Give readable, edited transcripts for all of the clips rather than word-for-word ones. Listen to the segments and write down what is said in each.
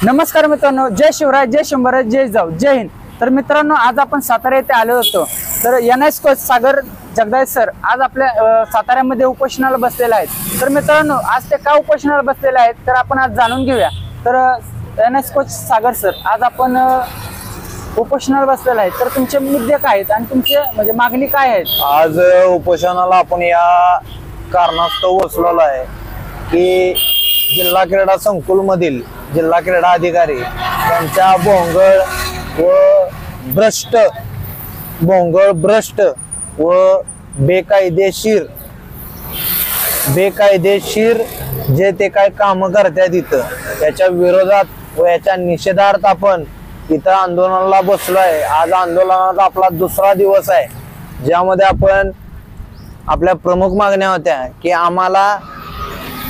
नमस्कार मित्रांनो, जय शिवराय, जय शंभर, जय जाऊ, जय हिंद। तर मित्रांनो, आज आपण सातारा येथे आलो होतो। तर एनएस कोच सागर जगदाळे सर आज आपल्या साताऱ्यामध्ये उपोषणाला बसलेले आहेत। तर मित्रांनो, आज ते का उपोषणाला बसलेले आहेत तर आपण आज जाणून घेऊया। तर एनएस कोच सागर सर आज आपण उपोषणाला बसलेले आहेत, तर तुमचे मुद्दे काय आहेत आणि तुमचे म्हणजे मागणी काय आहेत? आज उपोषणाला आपण या कारणास्तव बसलेलो आहे की जिल्हा क्रीडा संकुल मधील जिल्हा क्रीडा अधिकारी यांच्या भोंगळ भ्रष्ट व बेकायदेशीर जे ते काय काम करतात इथं, त्याच्या विरोधात व याच्या निषेधार्थ आपण इथं आंदोलनाला बसलोय। आज आंदोलनाचा आपला दुसरा दिवस आहे, ज्यामध्ये आपण आपल्या प्रमुख मागण्या होत्या की आम्हाला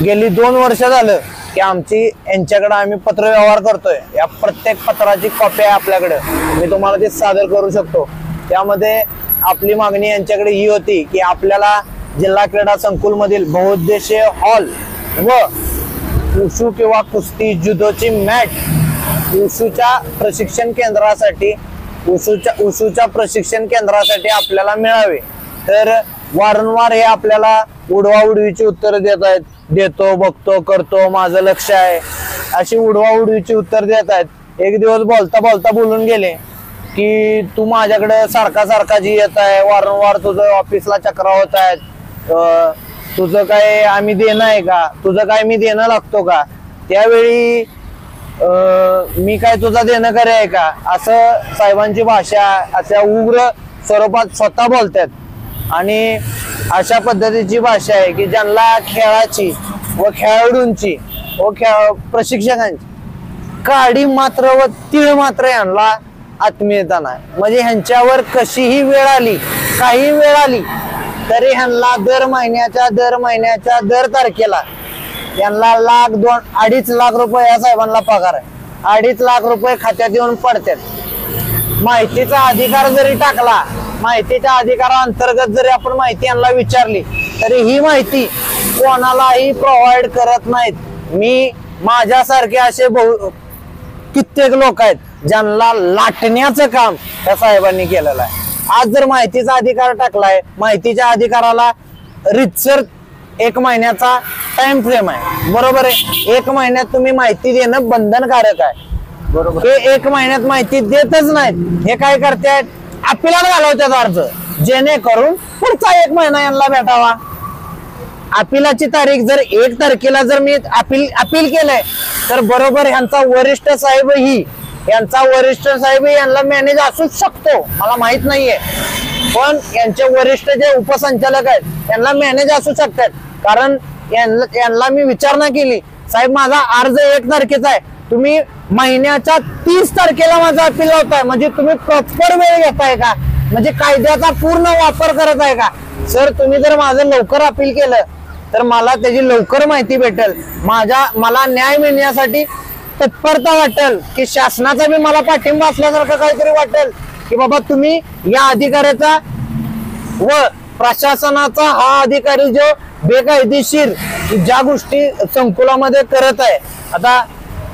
गेली 2 वर्ष झालं की आमची यांच्याकडे आम्ही पत्र व्यवहार करतोय। या प्रत्येक पत्राची कॉपी आहे आपल्याकडे, मी तुम्हाला ते सादर करू शकतो। त्यामध्ये आपली मागणी यांच्याकडे ही होती की आपल्याला जिल्हा क्रीडा संकुल मधील बहुउद्देशीय हॉल व वुशू किंवा कुस्ती जुदोची मॅट वुशूच्या प्रशिक्षण केंद्रासाठी आपल्याला मिळावे। तर वारंवार हे आपल्याला उडवाउडवीची उत्तर देत आहेत, देतो बघतो करतो माझं लक्ष आहे अशी उडवाउडवीची उत्तर देत आहेत। एक दिवस बोलता बोलता बोलून गेले की तू माझ्याकडे सारखा जी येत आहे, वारंवार तुझं ऑफिसला चक्रा होत आहेत, तुझं काय आम्ही देणं आहे का, तुझं काय मी देणं लागतो का, त्यावेळी मी काय तुझा देणं करे आहे का, असं साहेबांची भाषा अशा उग्र स्वरूपात स्वतः बोलतात। आणि अशा पद्धतीची भाषा आहे की ज्यांना खेळाची व खेळाडूंची व प्रशिक्षकांची काडी मात्र व तीळ मात्र यांना आत्मीयता नाही। म्हणजे ह्यांच्यावर कशीही वेळ आली, काही वेळ आली तरी ह्यांना दर महिन्याच्या दर तारखेला यांना 1,00,000, 2-2.5 लाख रुपये या साहेबांना पगार आहे। 2.5 लाख रुपये खात्यात येऊन पडतात। माहितीचा अधिकार जरी टाकला, माहितीच्या अधिकाराअंतर्गत जरी आपण माहिती यांना विचारली तरी ही माहिती कोणालाही प्रोव्हाइड करत नाहीत। मी माझ्यासारखे असे कित्येक लोक आहेत ज्यांना लाटण्याचं काम त्या साहेबांनी केलेलं आहे। आज जर माहितीचा अधिकार टाकलाय, माहितीच्या अधिकाराला रितसर 1 महिन्याचा टाइम फ्रेम आहे, बरोबर आहे। 1 महिन्यात तुम्ही माहिती देणं बंधनकारक आहे, बरोबर। हे 1 महिन्यात माहिती देतच नाहीत, हे काय करतात अपिलात घालवतात अर्ज, जेणेकरून पुढचा 1 महिना यांना भेटावा। अपिलाची तारीख जर 1 तारखेला जर मी अपील केलंय तर बरोबर यांचा वरिष्ठ साहेब यांना मॅनेज असू शकतो, मला माहित नाहीये, पण यांचे वरिष्ठ जे उपसंचालक आहेत त्यांना मॅनेज असू शकतात। कारण यांना मी विचारणा केली, साहेब माझा अर्ज 1 तारखेचा आहे, तुम्ही महिन्याच्या 30 तारखेला माझा अपील लावताय, म्हणजे तुम्ही प्रॉपर वेळ घेताय का, म्हणजे कायद्याचा पूर्ण वापर करत आहे का? सर तुम्ही जर माझं लवकर अपील केलं तर मला त्याची लवकर माहिती भेटेल, मला न्याय मिळण्यासाठी तत्परता वाटेल की शासनाचा बी मला पाठिंबा असल्यासारखं काहीतरी वाटेल की बाबा तुम्ही या अधिकाऱ्याचा व प्रशासनाचा हा अधिकारी जो बेकायदेशीर ज्या गोष्टी संकुलामध्ये करत आहे। आता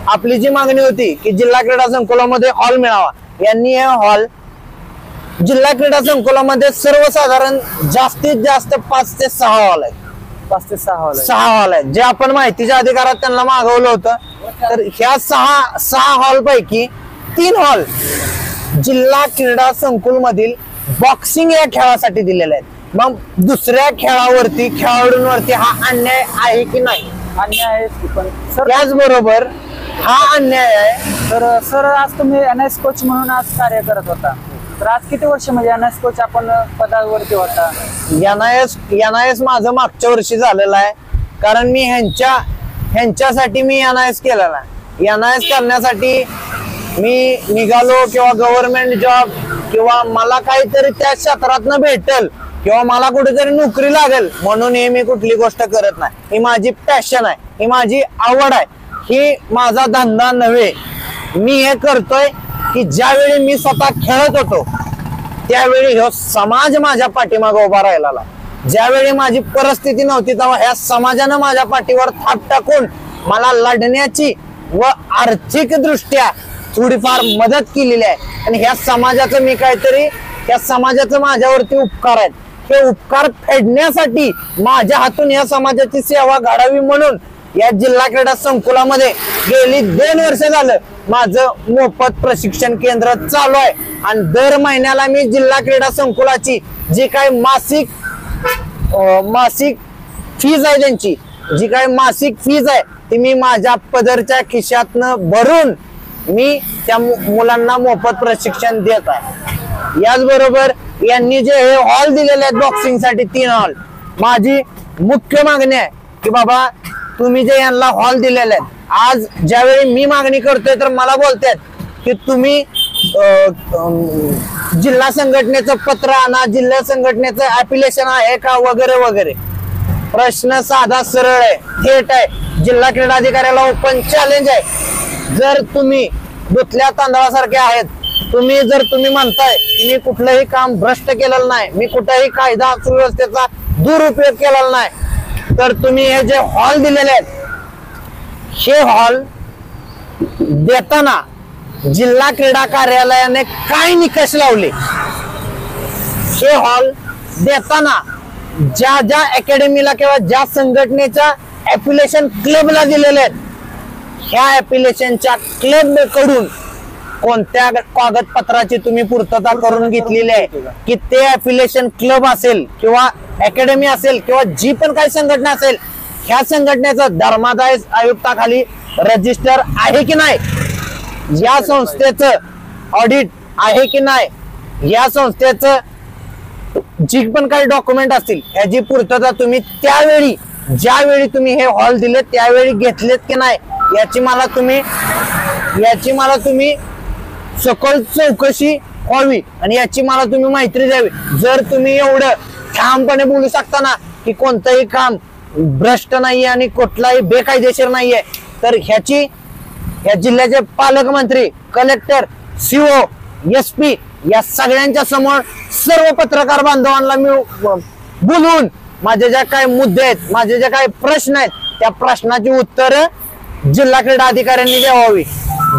आपली जी मागणी होती की जिल्हा क्रीडा संकुलामध्ये हॉल मिळावा, यांनी हे हॉल जिल्हा क्रीडा संकुलामध्ये सर्वसाधारण जास्तीत जास्त 5 ते 6 हॉल आहेत, 5 ते 6 हॉल आहेत जे आपण माहितीच्या अधिकारात त्यांना मागवलं होतं। तर ह्या 6 हॉल पैकी 3 हॉल जिल्हा क्रीडा संकुल मधील बॉक्सिंग या खेळासाठी दिलेले आहेत। मग दुसऱ्या खेळाडूंवरती हा अन्याय आहे की नाही? अन्याय आहे, पण त्याचबरोबर हा अन्याय आहे। तर सर आज तुम्ही एनएस कोच म्हणून आज कार्य करत होता, तर आज किती वर्ष म्हणजे एनएस कोच आपण पदावरती होता? एनआयएस माझं मागच्या वर्षी झालेलं आहे, कारण मी ह्यांच्यासाठी मी एनआयएस केलेला आहे। एनआयएस करण्यासाठी मी निघालो किंवा गव्हर्नमेंट जॉब किंवा मला काहीतरी त्या क्षेत्रातनं भेटेल किंवा मला कुठेतरी नोकरी लागेल म्हणून हे मी कुठली गोष्ट करत नाही। ही माझी पॅशन आहे, ही माझी आवड आहे, ही माझा धंदा नव्हे। मी हे करतोय की ज्यावेळी मी स्वतः खेळत होतो त्यावेळी ह्यो समाज माझ्या पाठीमागे उभा राहिला, ज्यावेळी माझी परिस्थिती नव्हती तेव्हा ह्या समाजानं माझ्या पाठीवर थाप टाकून मला लढण्याची व आर्थिक दृष्ट्या थोडीफार मदत केलेली आहे. आणि ह्या समाजाचं मी काहीतरी या समाजाचं माझ्यावरती उपकार आहेत, हे उपकार फेडण्यासाठी माझ्या हातून या समाजाची सेवा घडावी म्हणून या जिल्हा क्रीडा संकुलामध्ये गेली 2 वर्ष झालं माझं मोफत प्रशिक्षण केंद्र चालू आहे. आणि दर महिन्याला मी जिल्हा क्रीडा संकुलाची जी काही मासिक फीज आहे, त्यांची जी काही मासिक फीज आहे ती मी माझ्या पदरच्या खिशातनं भरून मी त्या मुलांना मोफत प्रशिक्षण देत आहे. याचबरोबर यांनी जे हे हॉल दिलेले आहेत बॉक्सिंगसाठी 3 हॉल, माझी मुख्य मागणी आहे की बाबा तुम्ही जे यांना हॉल दिलेले आहेत, आज ज्यावेळी मी मागणी करतोय तर मला बोलतात की तुम्ही जिल्हा संघटनेचं पत्र आणा, जिल्हा संघटनेचं ऍप्लिकेशन आहे का वगैरे वगैरे. प्रश्न साधा सरळ आहे, थेट आहे. जिल्हा क्रीडा अधिकाऱ्याला ओपन चॅलेंज आहे. जर तुम्ही दुधल्या तांदळासारखे आहेत, जर तुम्ही म्हणताय की मी कुठलंही काम भ्रष्ट केलेलं नाही, मी कुठेही कायदा सुव्यवस्थेचा दुरुपयोग केलेला नाही, तर तुम्ही हे जे हॉल दिलेले आहेत हे हॉल देताना जिल्हा क्रीडा कार्यालयाने काय निकष लावले, हे हॉल देताना ज्या ज्या अकॅडमीला किंवा ज्या संघटनेच्या ऍप्लिकेशन क्लबला दिलेले आहेत, ह्या ऍप्लिकेशनच्या क्लब कडून कोणत्या कागदपत्राची तुम्ही पूर्तता करून घेतलेली आहे की ते ऍप्लिकेशन क्लब असेल किंवा अकॅडमी असेल किंवा जी पण काही संघटना असेल, ह्या संघटनेचं धर्मादाय आयुक्ताखाली रजिस्टर आहे की नाही, या संस्थेचं ऑडिट आहे की नाही, या संस्थेचं जी पण काही डॉक्युमेंट असतील ह्याची पूर्तता तुम्ही त्यावेळी ज्यावेळी तुम्ही हे हॉल दिले त्यावेळी घेतलेत की नाही, याची मला तुम्ही सखोल चौकशी व्हावी आणि याची मला तुम्ही माहिती द्यावी. जर तुम्ही एवढं ठामपणे बोलू शकता ना की कोणतंही काम भ्रष्ट नाहीये आणि कुठलाही बेकायदेशीर नाहीये, तर ह्या जिल्ह्याचे पालकमंत्री, कलेक्टर, सीओ, SP या सगळ्यांच्या समोर सर्व पत्रकार बांधवांना मी बोलवून माझे जे काही मुद्दे आहेत, माझे जे काही प्रश्न आहेत, त्या प्रश्नाची उत्तर जिल्हा क्रीडा अधिकाऱ्यांनी द्यावी.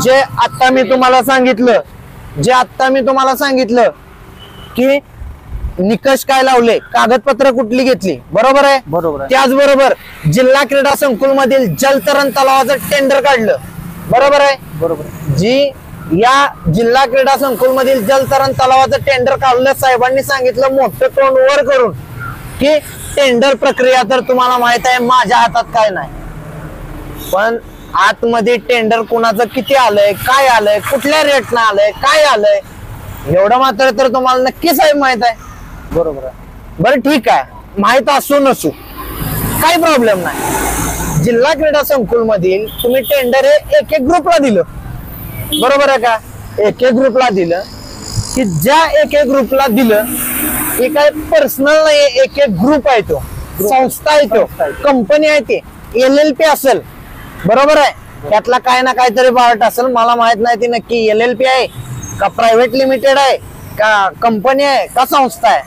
जे आता मी तुम्हाला सांगितलं की निकष काय लावले, कागदपत्र कुठली घेतली, बरोबर आहे. त्याचबरोबर जिल्हा क्रीडा संकुल मधील जलतरण तलावाचं टेंडर काढलं, बरोबर आहे. जी या जिल्हा क्रीडा संकुल मधील जलतरण तलावाचं टेंडर काढलं, साहेबांनी सांगितलं मोठं तोंड वर करून की टेंडर प्रक्रिया तर तुम्हाला माहित आहे माझ्या हातात काय नाही, पण आतमध्ये टेंडर कुणाचं किती आलंय, काय आलंय, कुठल्या रेटनं आलंय, काय आलंय, एवढं मात्र तर तुम्हाला नक्की साहेब माहित आहे. बरोबर आहे. बरं ठीक आहे, माहित असू नसू काही प्रॉब्लेम नाही. जिल्हा क्रीडा संकुल मधील तुम्ही टेंडर हे एक ग्रुपला दिलं, बरोबर आहे का. एक ग्रुपला दिलं की ज्या एक ग्रुपला दिलं हे काय पर्सनल नाही, एक ग्रुप आहे, तो संस्था आहे, तो कंपनी आहे, ते LLP असेल, बरोबर आहे. त्यातला काय ना काहीतरी पार्ट असेल, मला माहित नाही ती नक्की LLP आहे का प्रायव्हेट लिमिटेड आहे का कंपनी आहे का संस्था आहे.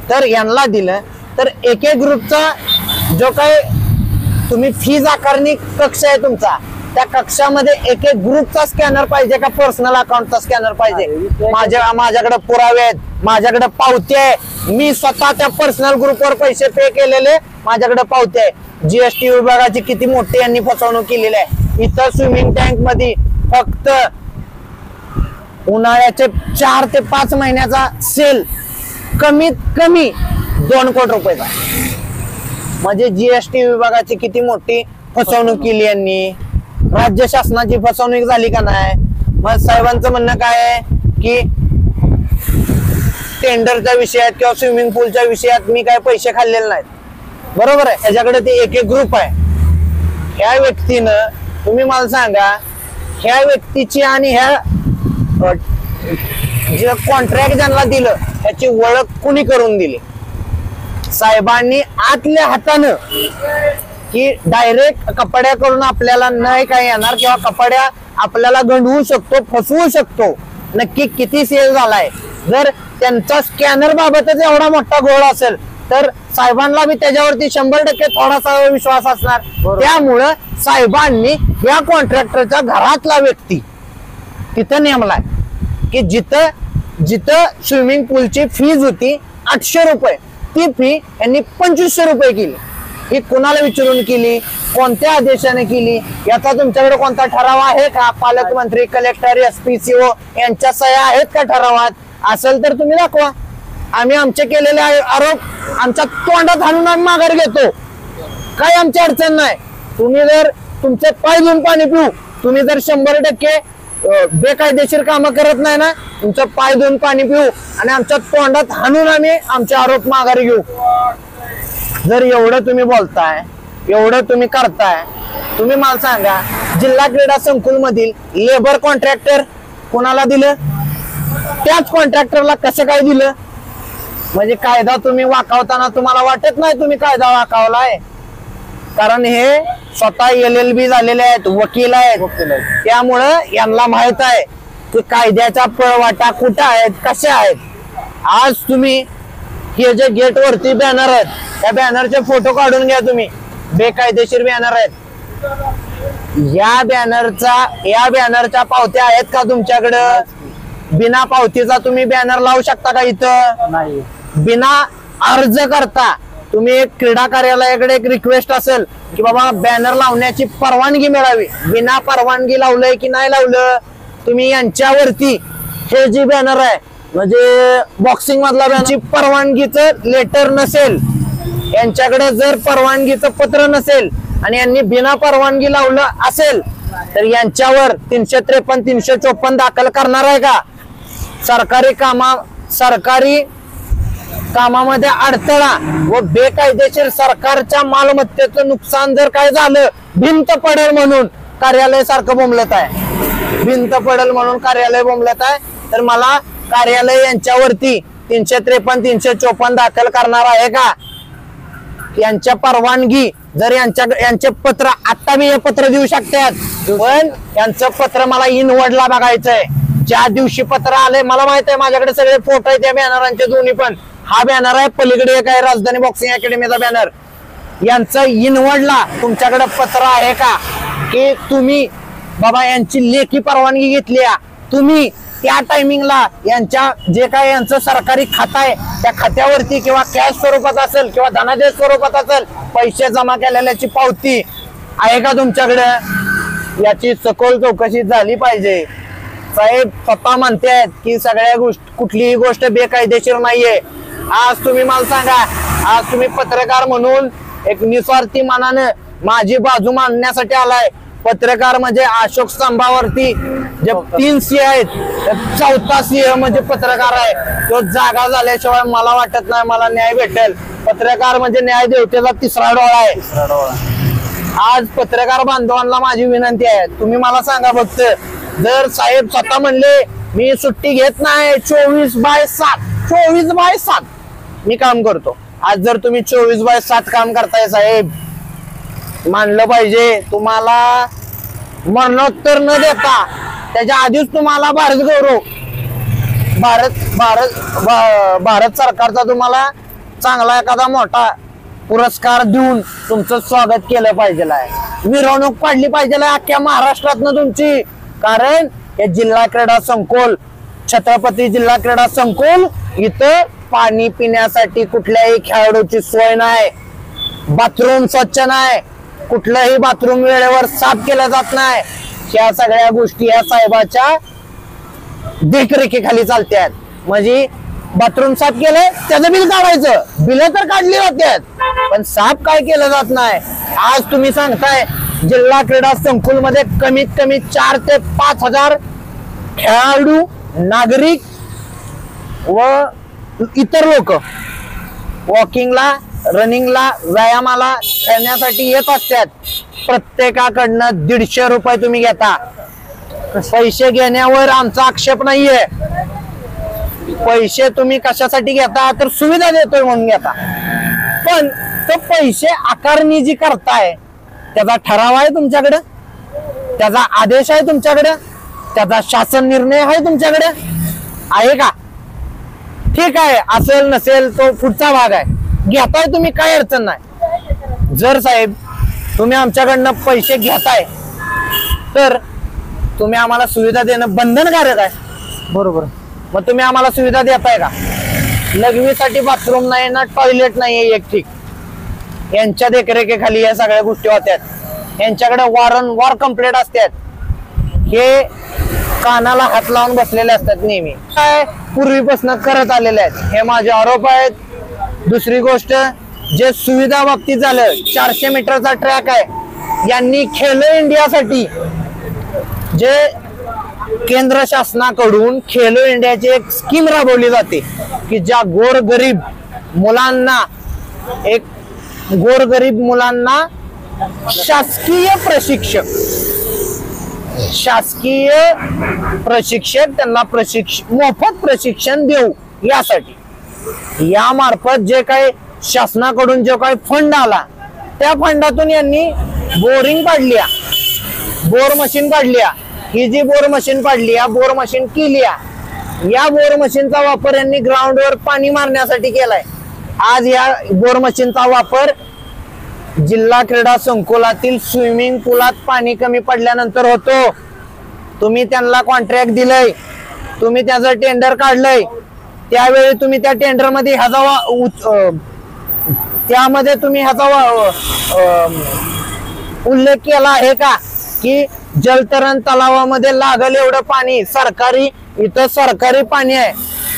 तर यांना दिलं तर एक ग्रुपचा जो काही तुम्ही फीज आकारणी कक्ष आहे तुमचा, त्या कक्षामध्ये एक ग्रुपचा स्कॅनर पाहिजे का पर्सनल अकाउंटचा स्कॅनर पाहिजे. माझ्याकडे पुरावे आहेत, माझ्याकडे पावती आहे, मी स्वतः त्या पर्सनल ग्रुपवर पैसे पे केलेले माझ्याकडे पावती आहे. GST विभागाची किती मोठी यांनी फसवणूक केलेली आहे. इथं स्विमिंग टँक मध्ये फक्त उन्हाळ्याचे 4 ते 5 महिन्याचा सेल कमीत कमी 2 कोटी रुपयाचा, म्हणजे GST विभागाची किती मोठी फसवणूक केली यांनी. राज्य शासनाची फसवणूक झाली का नाही. मग साहेबांचं म्हणणं काय आहे की टेंडरच्या विषयात किंवा स्विमिंग पूलच्या विषयात मी काय पैसे खाल्लेले नाहीत, बरोबर आहे. त्याच्याकडे ते एक ग्रुप आहे. ह्या व्यक्तीनं तुम्ही मला सांगा, ह्या व्यक्तीची आणि ह्या जे कॉन्ट्रॅक्ट ज्यांना दिलं त्याची ओळख कुणी करून दिली. साहेबांनी आतल्या हातानं की डायरेक्ट कपड्या करून आपल्याला नाही काय येणार किंवा कपड्या आपल्याला गंडवू शकतो, फसवू शकतो, नक्की किती सेल झालाय. जर त्यांचा स्कॅनर बाबतच एवढा मोठा घोळ असेल तर साहेबांना बी त्याच्यावरती 100% थोडासा विश्वास असणार. त्यामुळं साहेबांनी या कॉन्ट्रॅक्टरच्या घरातला व्यक्ती तिथं नेमलाय की जिथं स्विमिंग पूलची फीज होती 800 रुपये, ती फी यांनी 2500 रुपये केली. ही कुणाला विचारून केली, कोणत्या आदेशाने केली, याचा तुमच्याकडे कोणता ठराव आहे का? पालकमंत्री, कलेक्टर, SP, CO यांच्या सह्या आहेत का ठरावात? असेल तर तुम्ही दाखवा. आम्ही आमचे केलेले आरोप आमच्या तोंडात हाणून आम्ही माघार घेतो. काही आमची अडचण नाही. तुम्ही जर तुमचे पाय घेऊन पाणी पिऊ, तुम्ही जर 100% बेकायदेशीर कामं करत नाही ना, तुमचं पाय धुवून पाणी पिऊ आणि आमच्या तोंडात हाणून आम्ही आमचे आरोप माघारी घेऊ. जर एवढं तुम्ही बोलताय, एवढं तुम्ही करताय, तुम्ही मला सांगा जिल्हा क्रीडा संकुल मधील लेबर कॉन्ट्रॅक्टर कोणाला दिलं? त्याच कॉन्ट्रॅक्टरला कसं काय दिलं? म्हणजे कायदा तुम्ही वाकावताना तुम्हाला वाटत नाही तुम्ही कायदा वाकावलाय? कारण हे स्वतः LLB झालेले आहेत, वकील आहेत. त्यामुळं यांना माहित आहे की कायद्याच्या पळवाटा कुठं आहेत, कशा आहेत. आज तुम्ही हे जे गेट वरती बॅनर आहेत, त्या बॅनरचे फोटो काढून घ्या. तुम्ही बेकायदेशीर बॅनर आहेत. या बॅनरच्या पावत्या आहेत का तुमच्याकडं? बिना पावतीचा तुम्ही बॅनर लावू शकता का इथं? नाही. बिना अर्ज करता तुम्ही एक क्रीडा कार्यालयाकडे एक रिक्वेस्ट असेल की बाबा बॅनर लावण्याची परवानगी मिळावी, बिना परवानगी लावलंय की नाही लावलं? तुम्ही यांच्यावरती हे जी बॅनर आहे म्हणजे बॉक्सिंग मधला बॅनर, परवानगीचं लेटर नसेल, यांच्याकडे जर परवानगीचं पत्र नसेल आणि यांनी बिना परवानगी लावलं असेल तर यांच्यावर 353, 354 दाखल करणार आहे का? सरकारी कामामध्ये अडथळा व बेकायदेशीर सरकारच्या मालमत्तेचं नुकसान जर काय झालं, भिंत पडेल म्हणून कार्यालय सारखं बोंबलत आहे, भिंत पडेल म्हणून कार्यालय बोंबलत आहे, तर मला कार्यालय यांच्यावरती 353, 354 दाखल करणार आहे का? यांच्या परवानगी जर यांचे पत्र आता मी हे पत्र देऊ शकतात, पण यांचं पत्र मला इनवर्डला बघायचंय. ज्या दिवशी पत्र आलंय मला माहित आहे, माझ्याकडे सगळे फोटो आहेत त्या बॅनरांचे दोन्ही पण. हा बॅनर आहे, पलीकडे एक आहे राजधानी बॉक्सिंग अकॅडमीचा बॅनर. यांचं इनवर्डला तुमच्याकडे पत्र आहे का की तुम्ही बाबा यांची लेखी परवानगी घेतली, तुम्ही त्या टायमिंगला यांच्या जे काय यांचं सरकारी खातं आहे त्या खात्यावरती किंवा कॅश स्वरूपात असेल किंवा धनादेश स्वरूपात असेल पैसे जमा केलेल्याची पावती आहे का तुमच्याकडे? याची सखोल चौकशी झाली पाहिजे. साहेब स्वतः म्हणतात की सगळ्या कुठलीही गोष्ट बेकायदेशीर नाहीये. आज तुम्ही मला सांगा, आज तुम्ही पत्रकार म्हणून एक निस्वार्थी मनानं माझी बाजू मांडण्यासाठी आलाय. पत्रकार म्हणजे अशोक स्तंभावरती जे 3 सिंह आहेत, 4था सिंह म्हणजे पत्रकार आहे. तो जागा झाल्याशिवाय मला वाटत नाही मला न्याय भेटेल. पत्रकार म्हणजे न्याय देवतेचा 3रा डोळा आहे. आज पत्रकार बांधवांना माझी विनंती आहे, तुम्ही मला सांगा फक्त, जर साहेब स्वतः म्हणले मी सुट्टी घेत नाही, 24/7 मी काम करतो. आज जर तुम्ही 24/7 काम करताय साहेब, मानलं पाहिजे. तुम्हाला मरणोत्तर न देता त्याच्या आधीच तुम्हाला भारत सरकारचा तुम्हाला चांगला एखादा मोठा पुरस्कार देऊन तुमचं स्वागत केलं पाहिजे. मिरवणूक काढली पाहिजे अख्ख्या महाराष्ट्रातनं तुमची. कारण हे जिल्हा क्रीडा संकुल, छत्रपती जिल्हा क्रीडा संकुल, इथं पाणी पिण्यासाठी कुठल्याही खेळाडूची सोय नाही, बाथरूम स्वच्छ नाही, कुठलंही बाथरूम वेळेवर साफ केलं जात नाही. ह्या सगळ्या गोष्टी या साहेबाच्या देखरेखीखाली चालतात. म्हणजे बाथरूम साफ केलंय त्याचं बिल काढायचं, बिल तर काढली होत्यात पण साफ काय केलं जात नाही. आज तुम्ही सांगताय जिल्हा क्रीडा संकुल मध्ये कमीत कमी 4 ते 5 हजार खेळाडू, नागरिक व इतर लोक वॉकिंगला, रनिंगला, व्यायामाला, खेळण्यासाठी येत असतात. प्रत्येकाकडनं 150 रुपये तुम्ही घेता. पैसे घेण्यावर आमचा आक्षेप नाहीये. पैसे तुम्ही कशासाठी घेता तर सुविधा देतोय म्हणून घेता. पण तो पैसे आकारणी जी करताय त्याचा ठराव आहे तुमच्याकडे, त्याचा आदेश आहे तुमच्याकडे, त्याचा शासन निर्णय आहे तुमच्याकडे आहे का? ठीक आहे, असेल नसेल तो पुढचा भाग आहे. घेताय तुम्ही, काय अडचण नाही. जर साहेब तुम्ही आमच्याकडनं पैसे घेताय तर तुम्ही आम्हाला सुविधा देणं बंधनकारक आहे. बरोबर. मग तुम्ही आम्हाला सुविधा देताय का? लघवीसाठी बाथरूम नाही ना टॉयलेट नाहीये एक ठीक. यांच्या देखरेखीखाली या सगळ्या गोष्टी होत्यात. यांच्याकडे वारंवार कंप्लेंट असतात. हे कानाला हात लावून बसलेले असतात नेहमी. काय पूर्वीपासून करत आलेले आहेत, हे माझे आरोप आहेत. दुसरी गोष्ट, जे सुविधा बाबतीत झालं, 400 मीटरचा ट्रॅक आहे. यांनी खेलो इंडियासाठी जे केंद्र शासनाकडून खेलो इंडियाची एक स्कीम राबवली जाते की ज्या गोरगरीब मुलांना शासकीय प्रशिक्षक त्यांना मोफत प्रशिक्षण देऊ यासाठी या मार्फत जे काही शासनाकडून जो काही फंड आला त्या फंडातून यांनी बोरिंग काढल्या, बोर मशीन काढल्या. ही जी बोर मशीन काढली, बोर मशीन केली, या बोर मशीनचा वापर यांनी ग्राउंडवर पाणी मारण्यासाठी केलाय. आज या बोर मशीनचा वापर जिल्हा क्रीडा संकुलातील स्विमिंग पुलात पाणी कमी पडल्यानंतर होतो. तुम्ही त्यांना कॉन्ट्रॅक्ट दिलंय, तुम्ही त्याचं टेंडर काढलंय, त्यावेळी तुम्ही त्या टेंडर मध्ये ह्याचा उल्लेख केला आहे का की जलतरण तलावामध्ये लागल एवढं पाणी इथं सरकारी पाणी आहे,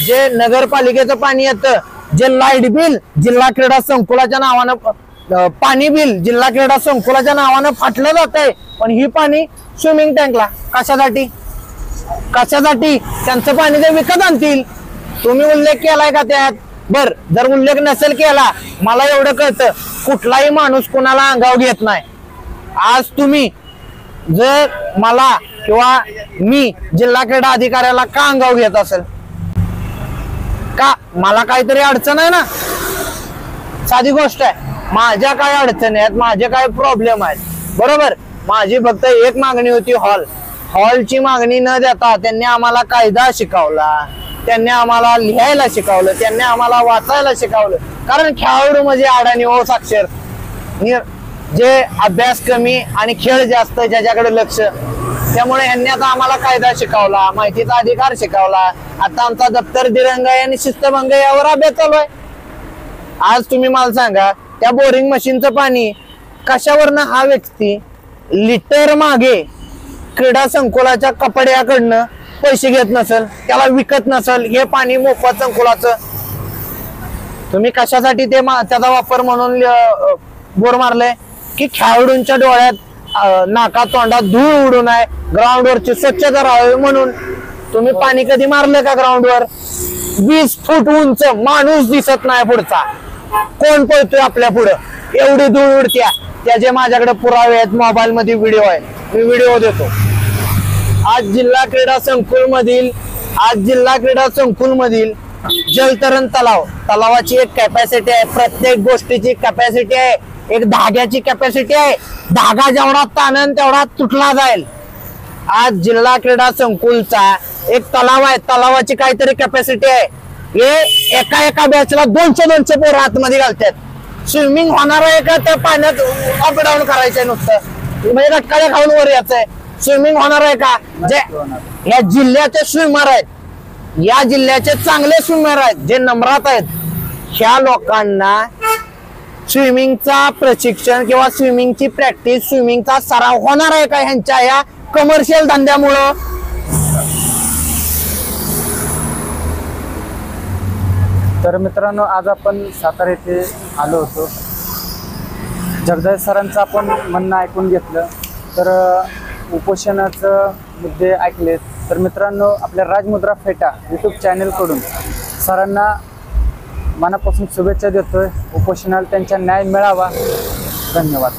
जे नगरपालिकेचं पाणी येतं, जे लाईट बिल जिल्हा क्रीडा संकुलाच्या नावानं, पाणी बिल जिल्हा क्रीडा संकुलाच्या नावानं फाटलं जात आहे. पण ही पाणी स्विमिंग टँकला कशासाठी त्यांचं पाणी ते विकत आणतील. तुम्ही उल्लेख केलाय का त्यात? बर, जर उल्लेख नसेल केला, मला एवढं कळतं कुठलाही माणूस कुणाला अंगावर घेत नाही. आज तुम्ही जर मला किंवा मी जिल्हा क्रीडा अधिकाऱ्याला का अंगावर घेत असेल का? मला काहीतरी अडचण आहे ना. साधी गोष्ट आहे, माझ्या काय अडचणी आहेत, माझे काय प्रॉब्लेम आहेत, बरोबर. माझी फक्त एक मागणी होती, हॉलची मागणी न देता त्यांनी आम्हाला कायदा शिकवला, त्यांनी आम्हाला लिहायला शिकवलं, त्यांनी आम्हाला वाचायला शिकवलं. कारण खेळाडू म्हणजे अडाणी हो साक्षर, जे अभ्यास कमी आणि खेळ जास्त ज्याच्याकडे लक्ष, त्यामुळे यांनी आता आम्हाला कायदा शिकवला, माहितीचा अधिकार शिकवला. आता आमचा दप्तर दिरंगाई आणि शिस्तभंग यावर अभ्यास चालू आहे. आज तुम्ही मला सांगा, त्या बोरिंग मशीनचं पाणी कशावरनं हा व्यक्ती लिटर मागे क्रीडा संकुलाच्या कपड्याकडनं पैसे घेत नसेल, त्याला विकत नसेल, हे पाणी मोफत संकुलाचं, तुम्ही कशासाठी त्याचा वापर म्हणून बोर मारले की खेळाडूंच्या डोळ्यात नाका तोंडात धूळ उडू नये, ग्राउंडवरची स्वच्छता राहावी म्हणून. तुम्ही पाणी कधी मारलं का ग्राउंडवर? 20 फूट उंच माणूस दिसत नाही पुढचा, कोण पळतोय आपल्या पुढं, एवढी धूळ उडत्या. त्याचे माझ्याकडे पुरावे आहेत, मोबाईल मध्ये व्हिडिओ आहे, मी व्हिडिओ देतो. आज जिल्हा क्रीडा संकुल मधील जलतरण तलावाची एक कॅपॅसिटी आहे, प्रत्येक गोष्टीची कॅपॅसिटी आहे, एक धाग्याची कॅपॅसिटी आहे. धागा जेवढा ताणन तेवढा तुटला जाईल. आज जिल्हा क्रीडा संकुलचा एक तलाव आहे, तलावाची काहीतरी कॅपॅसिटी आहे. हे एका बॅचला 200 पोरं आतमध्ये घालतात. स्विमिंग होणार आहे का त्या पाण्यात अप डाऊन करायचंय नुसतं, म्हणजे रटकाळ्या खाऊन वर यायचंय. स्विमिंग होणार आहे का? जे या जिल्ह्याचे स्विमर आहेत, या जिल्ह्याचे चांगले स्विमर आहेत, जे नम्रात आहेत, ह्या लोकांना स्विमिंगचा प्रशिक्षण किंवा स्विमिंगची प्रॅक्टिस, स्विमिंगचा सराव होणार आहे का ह्यांच्या या कमर्शियल धंद्यामुळं? तर मित्रांनो, आज आपण सातारा येथे आलो होतो. जगदाळे सरांचं आपण म्हणणं ऐकून घेतलं, तर उपोषणाचं मुद्दे ऐकलेत. तर मित्रांनो, आपल्या राजमुद्रा फेटा यूट्यूब चॅनलकडून सरांना मनापासून शुभेच्छा देतोय. उपोषणाला त्यांचा न्याय मिळावा. धन्यवाद.